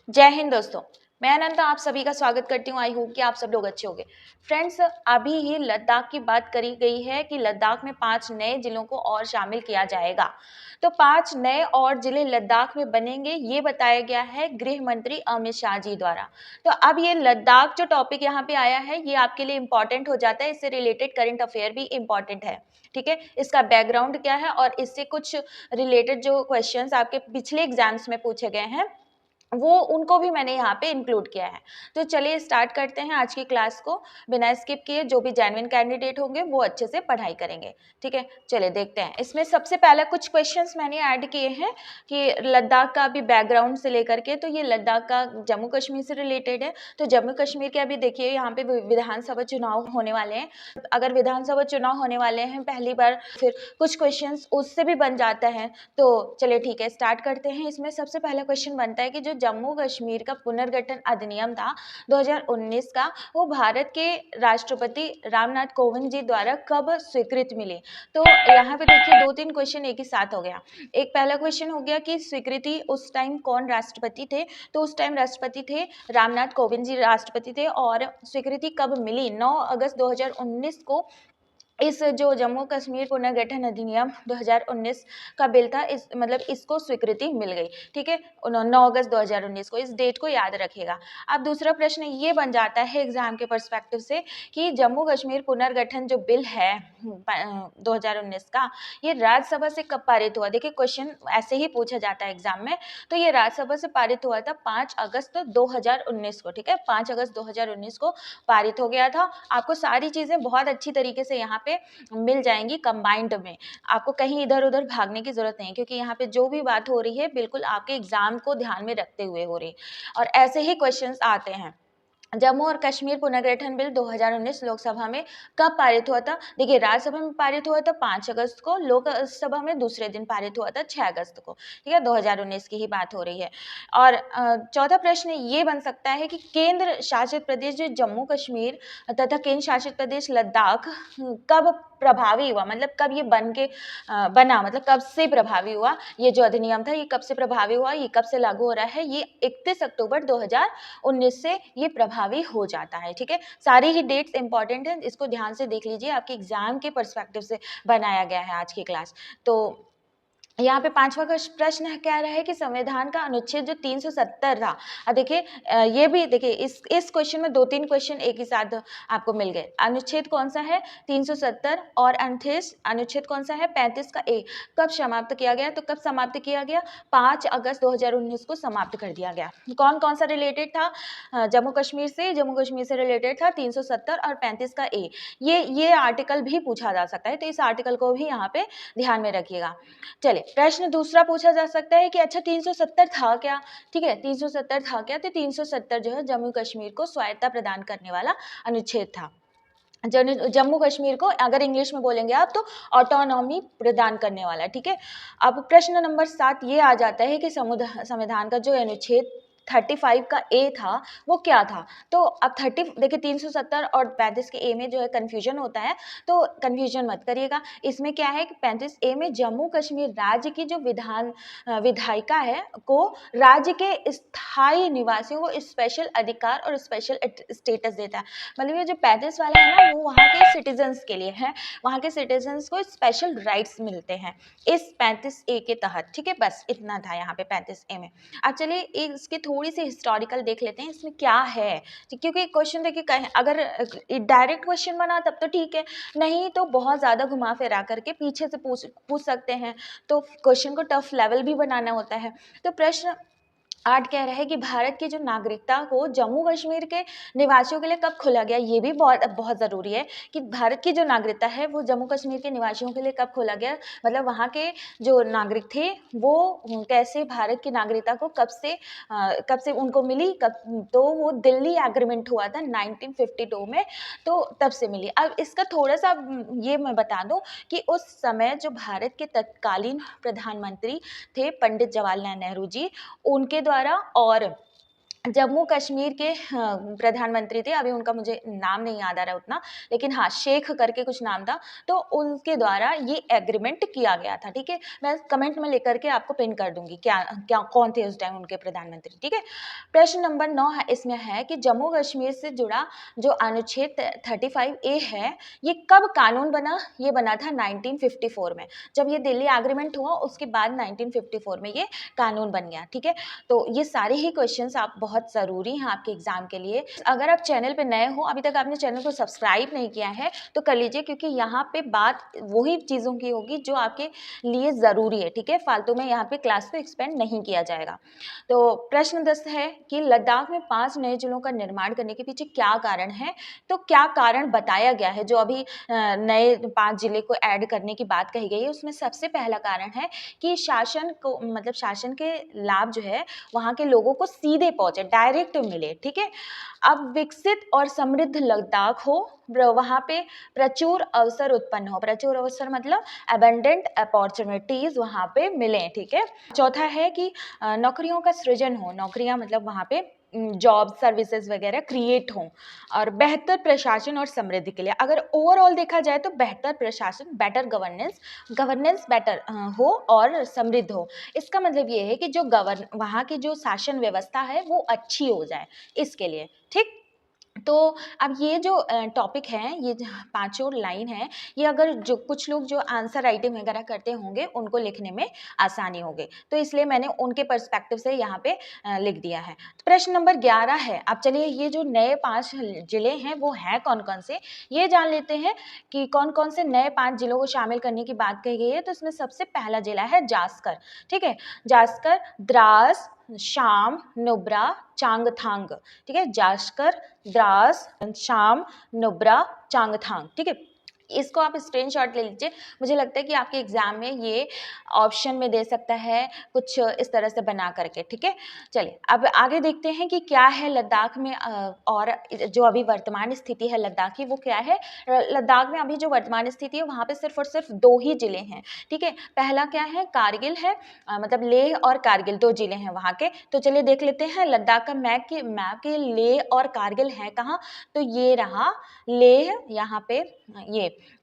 जय हिंद दोस्तों। मैं अनंता आप सभी का स्वागत करती हूँ। आई होप कि आप सब लोग अच्छे होंगे। फ्रेंड्स, अभी ही लद्दाख की बात करी गई है कि लद्दाख में 5 नए जिलों को और शामिल किया जाएगा। तो 5 नए और जिले लद्दाख में बनेंगे, ये बताया गया है गृह मंत्री अमित शाह जी द्वारा। तो अब ये लद्दाख जो टॉपिक यहाँ पे आया है, ये आपके लिए इंपॉर्टेंट हो जाता है। इससे रिलेटेड करंट अफेयर भी इंपॉर्टेंट है। ठीक है, इसका बैकग्राउंड क्या है और इससे कुछ रिलेटेड जो क्वेश्चंस आपके पिछले एग्जाम्स में पूछे गए हैं, वो उनको भी मैंने यहाँ पे इंक्लूड किया है। तो चलिए स्टार्ट करते हैं आज की क्लास को बिना स्किप किए। जो भी जेन्युइन कैंडिडेट होंगे वो अच्छे से पढ़ाई करेंगे। ठीक है, चलिए देखते हैं। इसमें सबसे पहला कुछ क्वेश्चंस मैंने ऐड किए हैं कि लद्दाख का अभी बैकग्राउंड से लेकर के, तो ये लद्दाख का जम्मू कश्मीर से रिलेटेड है। तो जम्मू कश्मीर के अभी देखिए यहाँ पे विधानसभा चुनाव होने वाले हैं। अगर विधानसभा चुनाव होने वाले हैं पहली बार, फिर कुछ क्वेश्चन उससे भी बन जाता है। तो चलिए ठीक है, स्टार्ट करते हैं। इसमें सबसे पहला क्वेश्चन बनता है कि जो जम्मू कश्मीर का पुनर्गठन अधिनियम था 2019 का, वो भारत के राष्ट्रपति रामनाथ कोविंद जी द्वारा कब स्वीकृति मिली। तो यहाँ पे देखिए 2-3 क्वेश्चन एक ही साथ हो गया। एक पहला क्वेश्चन हो गया कि स्वीकृति उस टाइम कौन राष्ट्रपति थे। तो उस टाइम राष्ट्रपति थे रामनाथ कोविंद जी राष्ट्रपति थे। और स्वीकृति कब मिली? 9 अगस्त 2019 को इस जो जम्मू कश्मीर पुनर्गठन अधिनियम 2019 का बिल था, इस मतलब इसको स्वीकृति मिल गई। ठीक है, 9 अगस्त 2019 को, इस डेट को याद रखिएगा। अब दूसरा प्रश्न ये बन जाता है एग्जाम के पर्सपेक्टिव से कि जम्मू कश्मीर पुनर्गठन जो बिल है 2019 का, ये राज्यसभा से कब पारित हुआ। देखिए क्वेश्चन ऐसे ही पूछा जाता है एग्जाम में। तो ये राज्यसभा से पारित हुआ था 5 अगस्त 2019 को। ठीक है, 5 अगस्त 2019 को पारित हो गया था। आपको सारी चीजें बहुत अच्छी तरीके से यहाँ पे मिल जाएंगी कंबाइंड में। आपको कहीं इधर उधर भागने की जरूरत नहीं, क्योंकि यहाँ पे जो भी बात हो रही है बिल्कुल आपके एग्जाम को ध्यान में रखते हुए हो रही है। और ऐसे ही क्वेश्चंस आते हैं। जम्मू और कश्मीर पुनर्गठन बिल 2019 लोकसभा में कब पारित हुआ था? देखिए राज्यसभा में पारित हुआ था 5 अगस्त को, लोकसभा में दूसरे दिन पारित हुआ था 6 अगस्त को। ठीक है, 2019 की ही बात हो रही है। और चौथा प्रश्न ये बन सकता है कि केंद्र शासित प्रदेश जो जम्मू कश्मीर तथा केंद्र शासित प्रदेश लद्दाख कब प्रभावी हुआ, मतलब कब ये बना, मतलब कब से प्रभावी हुआ। ये जो अधिनियम था ये कब से प्रभावी हुआ, ये कब से लागू हो रहा है? ये 31 अक्टूबर 2019 से ये प्रभावी हो जाता है। ठीक है, सारी ही डेट्स इंपॉर्टेंट हैं, इसको ध्यान से देख लीजिए। आपके एग्जाम के पर्सपेक्टिव से बनाया गया है आज की क्लास। तो यहाँ पे 5वां प्रश्न कह रहा है कि संविधान का अनुच्छेद जो 370 था। अब देखिए ये भी देखिए इस क्वेश्चन में 2-3 क्वेश्चन एक ही साथ आपको मिल गए। अनुच्छेद कौन सा है? 370। और अनुच्छेद कौन सा है? 35 का ए। कब समाप्त किया गया? तो कब समाप्त किया गया? 5 अगस्त 2019 को समाप्त कर दिया गया। कौन कौन सा रिलेटेड था? जम्मू कश्मीर से रिलेटेड था 370 और 35 का ए। ये आर्टिकल भी पूछा जा सकता है, तो इस आर्टिकल को भी यहाँ पे ध्यान में रखिएगा। चलिए प्रश्न दूसरा पूछा जा सकता है कि अच्छा 370 था क्या? ठीक है, 370 था क्या? तो 370 जो है जम्मू कश्मीर को स्वायत्ता प्रदान करने वाला अनुच्छेद था। जम्मू कश्मीर को अगर इंग्लिश में बोलेंगे आप तो ऑटोनॉमी प्रदान करने वाला। ठीक है, अब प्रश्न नंबर 7 ये आ जाता है कि संविधान का जो अनुच्छेद 35 का ए था वो क्या था। तो अब 30 देखिए 370 और 35 के ए में जो है कंफ्यूजन होता है, तो कंफ्यूजन मत करिएगा। इसमें क्या है कि 35 ए में जम्मू कश्मीर राज्य की जो विधायिका है को राज्य के स्थायी निवासियों को स्पेशल अधिकार और स्पेशल स्टेटस देता है। मतलब ये जो 35 वाला है ना, वो वहाँ के सिटीजन्स के लिए है। वहाँ के सिटीजन्स को स्पेशल राइट्स मिलते हैं इस 35 ए के तहत। ठीक है, बस इतना था यहाँ पे 35 ए में। अब चलिए इसकी थोड़ी सी हिस्टोरिकल देख लेते हैं, इसमें क्या है। क्योंकि क्वेश्चन देखिए अगर डायरेक्ट क्वेश्चन बना तब तो ठीक है, नहीं तो बहुत ज़्यादा घुमा फिरा करके पीछे से पूछ सकते हैं, तो क्वेश्चन को टफ लेवल भी बनाना होता है। तो प्रश्न 8 कह रहा है कि भारत की जो नागरिकता को जम्मू कश्मीर के निवासियों के लिए कब खोला गया। ये भी बहुत बहुत ज़रूरी है कि भारत की जो नागरिकता है वो जम्मू कश्मीर के निवासियों के लिए कब खोला गया। मतलब वहाँ के जो नागरिक थे वो कैसे भारत की नागरिकता को कब से उनको मिली, कब, तो वो दिल्ली एग्रीमेंट हुआ था 1952 में, तो तब से मिली। अब इसका थोड़ा सा ये मैं बता दूं कि उस समय जो भारत के तत्कालीन प्रधानमंत्री थे पंडित जवाहरलाल नेहरू जी, उनके द्वारा और जम्मू कश्मीर के प्रधानमंत्री थे, अभी उनका मुझे नाम नहीं याद आ रहा है उतना, लेकिन हाँ, शेख करके कुछ नाम था, तो उनके द्वारा ये एग्रीमेंट किया गया था, ठीक है? मैं कमेंट में लेकर के आपको पिन कर दूँगी, क्या क्या कौन थे उस टाइम उनके प्रधानमंत्री, ठीक है? प्रश्न नंबर 9 है, इसमें है कि जम्मू कश्मीर से जुड़ा जो अनुच्छेद 35 ए है, ये कब कानून बना? ये बना था 1954 में। जब ये दिल्ली एग्रीमेंट हुआ, उसके बाद 1954 में ये कानून बन गया, ठीक है? तो ये सारे ही क्वेश्चंस आप बहुत ज़रूरी हैं आपके एग्जाम के लिए। अगर आप चैनल पे नए हो, अभी तक आपने चैनल को सब्सक्राइब नहीं किया है, तो कर लीजिए, क्योंकि यहाँ पे बात वही चीज़ों की होगी जो आपके लिए ज़रूरी है, ठीक है? फालतू में यहाँ पे क्लास को एक्सपेंड नहीं किया जाएगा। तो प्रश्न 10 है कि लद्दाख में 5 नए जिलों का निर्माण करने के पीछे क्या कारण है? तो क्या कारण बताया गया है, जो अभी नए 5 जिले को ऐड करने की बात कही गई है, उसमें सबसे पहला कारण है कि शासन को, मतलब शासन के लाभ जो है वहाँ के लोगों को सीधे पहुंचे, डायरेक्ट मिले, ठीक है? अब विकसित और समृद्ध लद्दाख हो, वहाँ पे प्रचुर अवसर उत्पन्न हो, प्रचुर अवसर मतलब अबंडेंट अपॉर्चुनिटीज वहाँ पे मिले, ठीक है? चौथा है कि नौकरियों का सृजन हो, नौकरियां मतलब वहाँ पे जॉब सर्विसेज वगैरह क्रिएट हों, और बेहतर प्रशासन और समृद्धि के लिए, अगर ओवरऑल देखा जाए तो बेहतर प्रशासन, बेटर गवर्नेंस, गवर्नेंस बेटर हो और समृद्ध हो। इसका मतलब ये है कि जो वहाँ की जो शासन व्यवस्था है वो अच्छी हो जाए, इसके लिए, ठीक? तो अब ये जो टॉपिक है, ये पांचों लाइन है, ये अगर जो कुछ लोग जो आंसर राइटिंग वगैरह करते होंगे उनको लिखने में आसानी होगी, तो इसलिए मैंने उनके पर्सपेक्टिव से यहाँ पे लिख दिया है। प्रश्न नंबर 11 है। अब चलिए, ये जो नए 5 जिले हैं वो हैं कौन कौन से, ये जान लेते हैं कि कौन कौन से नए 5 जिलों को शामिल करने की बात कही गई है। तो इसमें सबसे पहला जिला है जास्कर, ठीक है? जास्कर, द्रास, शाम, नुब्रा, चांगथांग, ठीक है? जास्कर, द्रास, शाम, नुब्रा, चांगथांग, ठीक है? इसको आप स्क्रीनशॉट ले लीजिए। मुझे लगता है कि आपके एग्जाम में ये ऑप्शन में दे सकता है, कुछ इस तरह से बना करके, ठीक है? चलिए, अब आगे देखते हैं कि क्या है लद्दाख में, और जो अभी वर्तमान स्थिति है लद्दाख की, वो क्या है? लद्दाख में अभी जो वर्तमान स्थिति है, वहाँ पे सिर्फ और सिर्फ 2 ही जिले हैं, ठीक है? पहला क्या है? कारगिल है, मतलब लेह और कारगिल 2 जिले हैं वहाँ के। तो चलिए देख लेते हैं लद्दाख का मैप के लेह और कारगिल है कहाँ? तो ये रहा लेह, यहाँ पे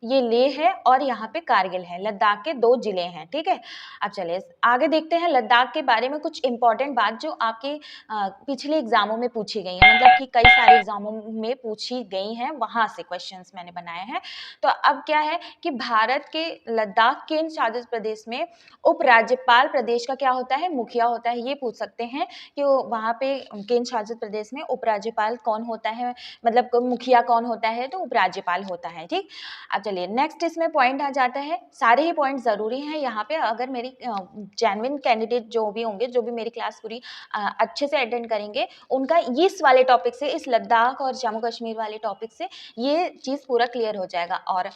ये लेह है और यहाँ पे कारगिल है, लद्दाख के 2 जिले हैं, ठीक है? अब चलिए आगे देखते हैं लद्दाख के बारे में कुछ इंपॉर्टेंट बात जो आपके पिछले एग्जामों में पूछी गई है, मतलब कि कई सारे एग्जामों में पूछी गई हैं, वहां से क्वेश्चंस मैंने बनाए हैं। तो अब क्या है कि भारत के लद्दाख केंद्र शासित प्रदेश में उपराज्यपाल प्रदेश का क्या होता है? मुखिया होता है। ये पूछ सकते हैं कि वहाँ पे केंद्र शासित प्रदेश में उपराज्यपाल कौन होता है, मतलब मुखिया कौन होता है? तो उपराज्यपाल होता है, ठीक? अब चलिए नेक्स्ट इसमें पॉइंट आ जाता है, सारे ही पॉइंट जरूरी हैं यहाँ पे। अगर मेरी जेन्युइन कैंडिडेट जो भी होंगे, जो भी मेरी क्लास पूरी अच्छे से अटेंड करेंगे, उनका इस वाले टॉपिक से, इस लद्दाख और जम्मू कश्मीर वाले टॉपिक से ये चीज़ पूरा क्लियर हो जाएगा और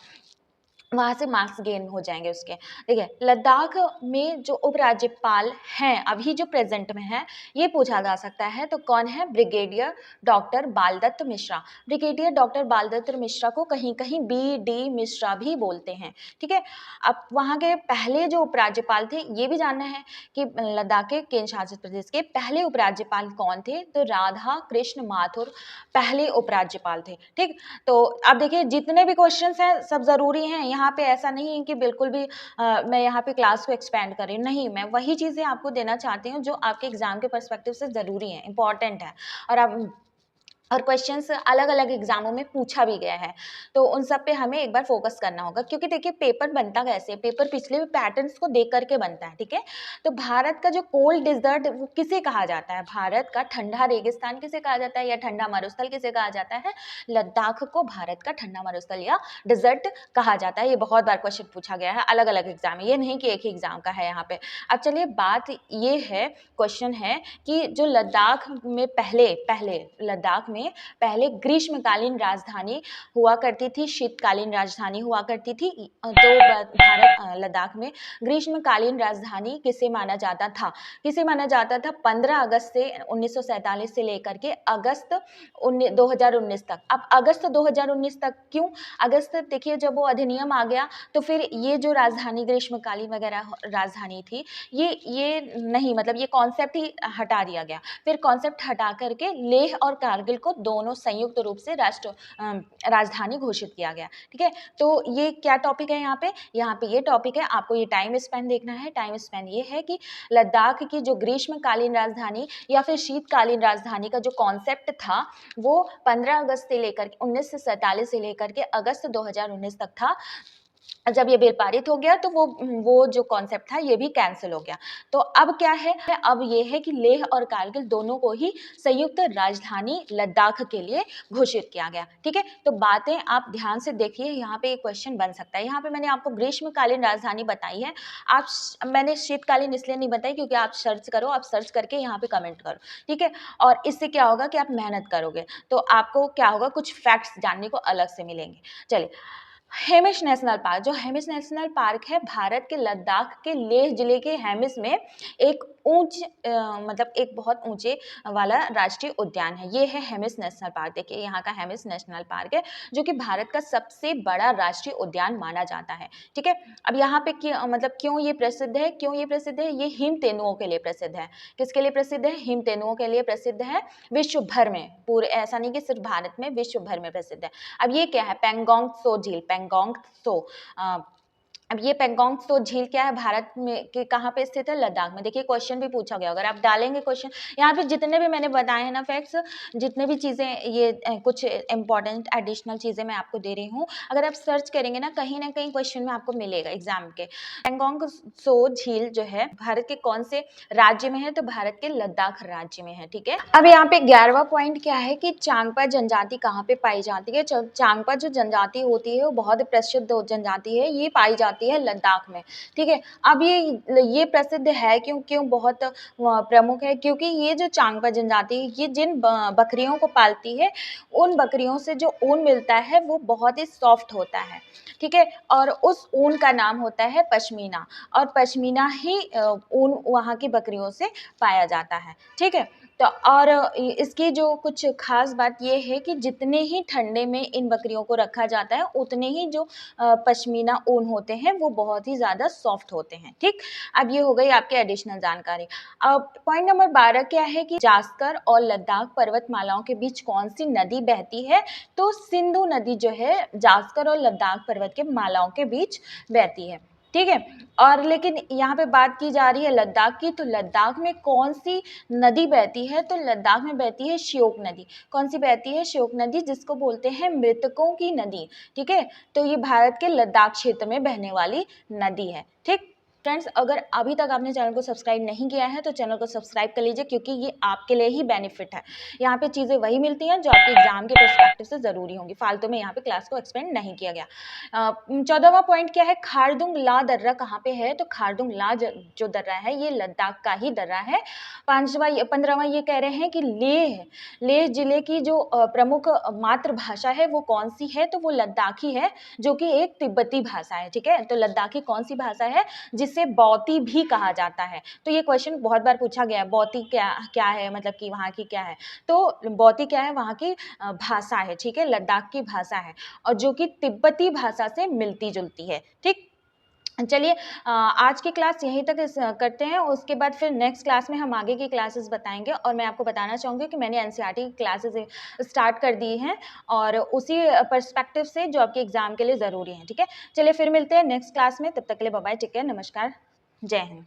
वहाँ से मार्क्स गेन हो जाएंगे उसके। देखिए, लद्दाख में जो उपराज्यपाल हैं अभी जो प्रेजेंट में है, ये पूछा जा सकता है, तो कौन है? Brigadier doctor Baldatt Mishra. Brigadier doctor Baldatt Mishra को कहीं कहीं BD मिश्रा भी बोलते हैं, ठीक है? अब वहाँ के पहले जो उपराज्यपाल थे, ये भी जानना है कि लद्दाख के केंद्र शासित प्रदेश के पहले उपराज्यपाल कौन थे? तो राधा कृष्ण माथुर पहले उपराज्यपाल थे, ठीक? तो अब देखिए, जितने भी क्वेश्चंस हैं सब जरूरी हैं। यहाँ पे ऐसा नहीं है कि बिल्कुल भी मैं यहाँ पे क्लास को एक्सपेंड कर रही हूँ, नहीं, मैं वही चीजें आपको देना चाहती हूँ जो आपके एग्जाम के पर्सपेक्टिव से जरूरी है, इंपॉर्टेंट है, और आप और क्वेश्चंस अलग अलग एग्जामों में पूछा भी गया है, तो उन सब पे हमें एक बार फोकस करना होगा। क्योंकि देखिए, पेपर बनता कैसे है? पेपर पिछले पैटर्न्स को देख करके बनता है, ठीक है? तो भारत का जो कोल्ड डिजर्ट वो किसे कहा जाता है? भारत का ठंडा रेगिस्तान किसे कहा जाता है, या ठंडा मरुस्थल किसे कहा जाता है? लद्दाख को भारत का ठंडा मरुस्थल या डिजर्ट कहा जाता है। ये बहुत बार क्वेश्चन पूछा गया है अलग अलग एग्जाम में, ये नहीं कि एक ही एग्जाम का है यहाँ पे। अब चलिए, बात ये है, क्वेश्चन है कि जो लद्दाख में पहले लद्दाख में पहले ग्रीष्मकालीन राजधानी हुआ करती थी, शीतकालीन राजधानी हुआ करती थी। तो भारत लद्दाख में ग्रीष्मकालीन राजधानी किसे माना जाता था? किसे माना जाता था? 15 अगस्त से 1947 से लेकर के अगस्त 2019 तक। अब अगस्त 2019 तक क्यों? अगस्त देखिए जब वो अधिनियम आ गया तो फिर ये जो राजधानी ग्रीष्मकालीन वगैरह राजधानी थी, ये नहीं, मतलब ये कॉन्सेप्ट ही हटा दिया गया। फिर कॉन्सेप्ट हटा करके लेह और कारगिल को दोनों संयुक्त रूप से राजधानी घोषित किया गया। ठीक है, तो ये क्या टॉपिक है यहाँ पे? यहाँ पे ये टॉपिक है, आपको ये टाइम स्पेन देखना है। टाइम स्पेन ये है कि लद्दाख की जो ग्रीष्मकालीन राजधानी या फिर शीतकालीन राजधानी का जो कॉन्सेप्ट था वो 15 अगस्त से लेकर 1947 से लेकर के अगस्त 2019 तक था। जब ये बिल पारित हो गया तो वो जो कॉन्सेप्ट था ये भी कैंसिल हो गया। तो अब क्या है? अब ये है कि लेह और कारगिल दोनों को ही संयुक्त राजधानी लद्दाख के लिए घोषित किया गया। ठीक है, तो बातें आप ध्यान से देखिए, यहाँ पे एक क्वेश्चन बन सकता है। यहाँ पे मैंने आपको ग्रीष्मकालीन राजधानी बताई है, मैंने शीतकालीन इसलिए नहीं बताई क्योंकि आप सर्च करो, आप सर्च करके यहाँ पे कमेंट करो। ठीक है, और इससे क्या होगा कि आप मेहनत करोगे तो आपको क्या होगा, कुछ फैक्ट्स जानने को अलग से मिलेंगे। चलिए, हेमिश नेशनल पार्क, जो हेमिश नेशनल पार्क है भारत के लद्दाख के लेह जिले के हेमिश में एक मतलब एक बहुत ऊंचे वाला राष्ट्रीय उद्यान है। ये है हेमिश नेशनल पार्क। देखिए यहाँ का हेमिश नेशनल पार्क है जो कि भारत का सबसे बड़ा राष्ट्रीय उद्यान माना जाता है। ठीक है, अब यहाँ पे मतलब क्यों ये प्रसिद्ध है? क्यों ये प्रसिद्ध है? ये हिम तेंदुओं के लिए प्रसिद्ध है। किसके लिए प्रसिद्ध है? हिम तेंदुओं के लिए प्रसिद्ध है विश्व भर में। पूरे ऐसा नहीं कि सिर्फ भारत में, विश्व भर में प्रसिद्ध है। अब ये क्या है? पेंगोंग त्सो झील। पेंगोंग त्सो अब ये पेंगोंग त्सो झील क्या है? भारत में के कहाँ पे स्थित है? लद्दाख में। देखिए क्वेश्चन भी पूछा गया, अगर आप डालेंगे क्वेश्चन यहाँ पे, जितने भी मैंने बताए हैं ना फैक्ट्स, जितने भी चीज़ें ये कुछ इंपॉर्टेंट एडिशनल चीज़ें मैं आपको दे रही हूँ, अगर आप सर्च करेंगे ना कहीं क्वेश्चन में आपको मिलेगा एग्जाम के। पेंगोंग त्सो झील जो है भारत के कौन से राज्य में है? तो भारत के लद्दाख राज्य में है। ठीक है, अब यहाँ पे 11वां पॉइंट क्या है कि चांगपा जनजाति कहाँ पे पाई जाती है? चांगपा जो जनजाति होती है वो बहुत प्रसिद्ध जनजाति है, ये पाई जाती है लद्दाख में। ठीक है, अब ये प्रसिद्ध है क्यों बहुत प्रमुख है? क्योंकि ये जो चांगपा जनजाति है ये जिन बकरियों को पालती है, उन बकरियों से जो ऊन मिलता है वो बहुत ही सॉफ्ट होता है। ठीक है, और उस ऊन का नाम होता है पश्मीना, और पश्मीना ही ऊन वहाँ की बकरियों से पाया जाता है। ठीक है, तो और इसकी जो कुछ खास बात ये है कि जितने ही ठंडे में इन बकरियों को रखा जाता है उतने ही जो पश्मीना ऊन होते हैं वो बहुत ही ज़्यादा सॉफ्ट होते हैं। ठीक, अब ये हो गई आपकी एडिशनल जानकारी। अब पॉइंट नंबर 12 क्या है कि जास्कर और लद्दाख पर्वतमालाओं के बीच कौन सी नदी बहती है? तो सिंधु नदी जो है जास्कर और लद्दाख पर्वत के मालाओं के बीच बहती है। ठीक है, और लेकिन यहाँ पे बात की जा रही है लद्दाख की, तो लद्दाख में कौन सी नदी बहती है? तो लद्दाख में बहती है श्योक नदी। कौन सी बहती है? श्योक नदी, जिसको बोलते हैं मृतकों की नदी। ठीक है, तो ये भारत के लद्दाख क्षेत्र में बहने वाली नदी है। ठीक फ्रेंड्स, अगर अभी तक आपने चैनल को सब्सक्राइब नहीं किया है तो चैनल को सब्सक्राइब कर लीजिए, क्योंकि ये आपके लिए ही बेनिफिट है। यहाँ पे चीज़ें वही मिलती हैं जो आपके एग्जाम के पर्सपेक्टिव से ज़रूरी होंगी, फालतू में यहाँ पे क्लास को एक्सपेंड नहीं किया गया। 14वां पॉइंट क्या है? खारदुंग ला दर्रा कहाँ पे है? तो खारदुंग ला जो दर्रा है ये लद्दाख का ही दर्रा है। 15वां ये कह रहे हैं कि लेह जिले की जो प्रमुख मातृभाषा है वो कौन सी है? तो वो लद्दाखी है, जो कि एक तिब्बती भाषा है। ठीक है, तो लद्दाखी कौन सी भाषा है जिसे बौती भी कहा जाता है? तो ये क्वेश्चन बहुत बार पूछा गया है, बौती क्या है, मतलब कि वहाँ की क्या है? तो बौती क्या है? वहाँ की भाषा है। ठीक है, लद्दाख की भाषा है, और जो कि तिब्बती भाषा से मिलती जुलती है। ठीक, चलिए आज की क्लास यहीं तक करते हैं, उसके बाद फिर नेक्स्ट क्लास में हम आगे की क्लासेस बताएंगे। और मैं आपको बताना चाहूँगी कि मैंने एनसीईआरटी की क्लासेस स्टार्ट कर दी हैं, और उसी पर्सपेक्टिव से जो आपके एग्जाम के लिए ज़रूरी है। ठीक है, चलिए फिर मिलते हैं नेक्स्ट क्लास में, तब तक के लिए बाय बाय, टेक केयर, नमस्कार, जय हिंद।